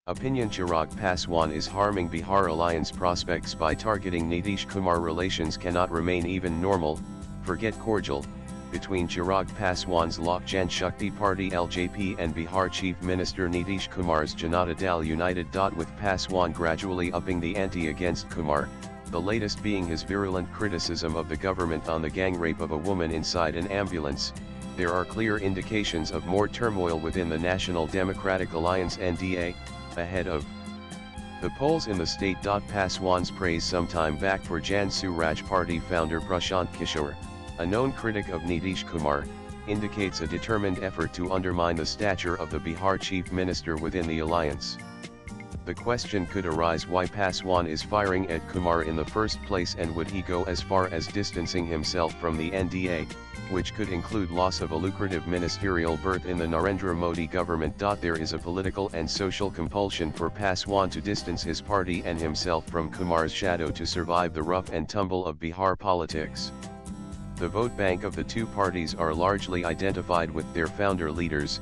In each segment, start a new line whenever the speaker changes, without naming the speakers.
Opinion Chirag Paswan is harming Bihar alliance prospects by targeting Nitish Kumar. Relations cannot remain even normal, forget cordial, between Chirag Paswan's Lok Jan Shakti Party LJP and Bihar Chief Minister Nitish Kumar's Janata Dal United. With Paswan gradually upping the ante against Kumar, the latest being his virulent criticism of the government on the gang rape of a woman inside an ambulance. There are clear indications of more turmoil within the National Democratic Alliance (NDA) ahead of the polls in the state. Paswan's praise some time back for Jan Suraj Party founder Prashant Kishore, a known critic of Nitish Kumar, indicates a determined effort to undermine the stature of the Bihar chief minister within the alliance. The question could arise why Paswan is firing at Kumar in the first place, and would he go as far as distancing himself from the NDA, which could include loss of a lucrative ministerial berth in the Narendra Modi government. There is a political and social compulsion for Paswan to distance his party and himself from Kumar's shadow to survive the rough and tumble of Bihar politics. The vote bank of the two parties are largely identified with their founder leaders,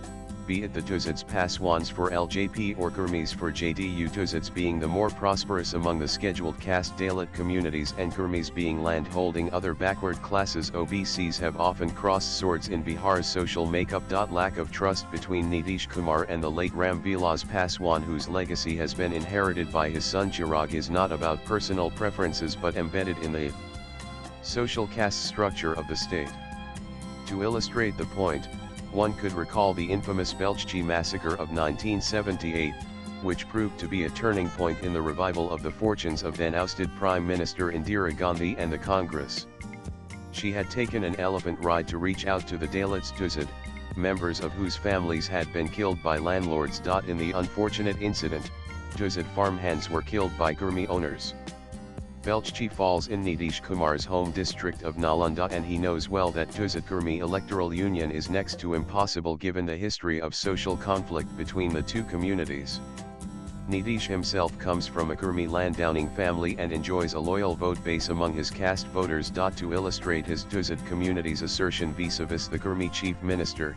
be it the Tuzids Paswans for LJP or Gurmis for JDU, Tuzids being the more prosperous among the scheduled caste Dalit communities and Gurmis being land-holding other backward classes. OBCs have often crossed swords in Bihar's social makeup. Lack of trust between Nitish Kumar and the late Ram Vilas Paswan, whose legacy has been inherited by his son Chirag, is not about personal preferences but embedded in the social caste structure of the state. To illustrate the point, one could recall the infamous Belchchi massacre of 1978, which proved to be a turning point in the revival of the fortunes of then ousted Prime Minister Indira Gandhi and the Congress. She had taken an elephant ride to reach out to the Dalits Tuzid, members of whose families had been killed by landlords. In the unfortunate incident, Tuzid farmhands were killed by Gurmi owners. Belchchi falls in Nitish Kumar's home district of Nalanda, and he knows well that Tuzid-Gurmi electoral union is next to impossible given the history of social conflict between the two communities. Nitish himself comes from a Gurmi landowning family and enjoys a loyal vote base among his caste voters. To illustrate his Tuzid community's assertion vis-a-vis the Gurmi chief minister,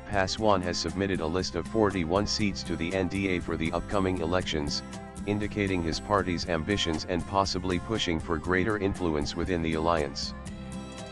Paswan has submitted a list of 41 seats to the NDA for the upcoming elections, indicating his party's ambitions and possibly pushing for greater influence within the alliance.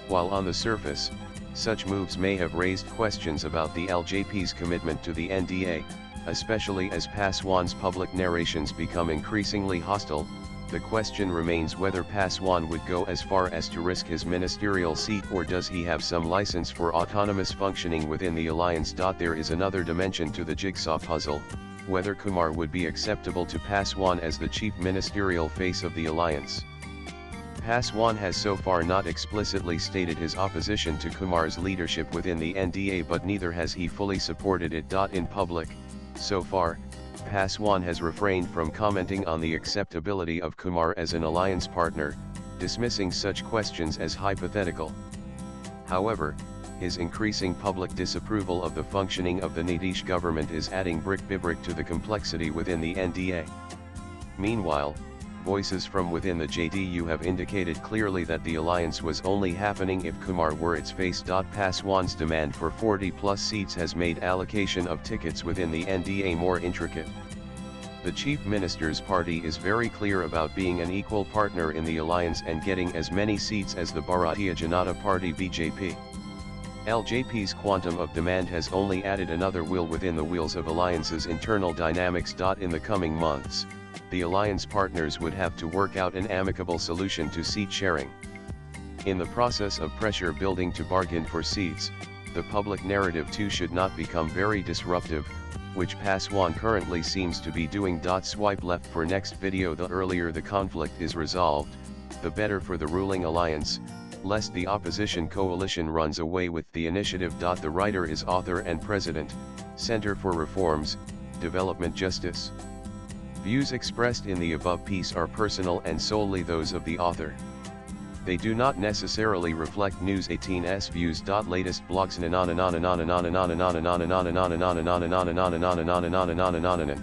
While on the surface, such moves may have raised questions about the LJP's commitment to the NDA, especially as Paswan's public narrations become increasingly hostile, the question remains whether Paswan would go as far as to risk his ministerial seat, or does he have some license for autonomous functioning within the alliance. There is another dimension to the jigsaw puzzle: whether Kumar would be acceptable to Paswan as the chief ministerial face of the alliance. Paswan has so far not explicitly stated his opposition to Kumar's leadership within the NDA, but neither has he fully supported it. In public, so far, Paswan has refrained from commenting on the acceptability of Kumar as an alliance partner, dismissing such questions as hypothetical. However, his increasing public disapproval of the functioning of the Nitish government is adding brick by brick to the complexity within the NDA. Meanwhile, voices from within the JDU have indicated clearly that the alliance was only happening if Kumar were its face. Paswan's demand for 40+ seats has made allocation of tickets within the NDA more intricate. The chief minister's party is very clear about being an equal partner in the alliance and getting as many seats as the Bharatiya Janata Party (BJP). LJP's quantum of demand has only added another wheel within the wheels of alliance's internal dynamics. In the coming months, the alliance partners would have to work out an amicable solution to seat sharing. In the process of pressure building to bargain for seats, the public narrative too should not become very disruptive, which Paswan currently seems to be doing. Swipe left for next video. The earlier the conflict is resolved, the better for the ruling alliance, lest the opposition coalition runs away with the initiative. The writer is author and president, Center for Reforms, Development Justice. Views expressed in the above piece are personal and solely those of the author. They do not necessarily reflect News 18's views. Latest blogs.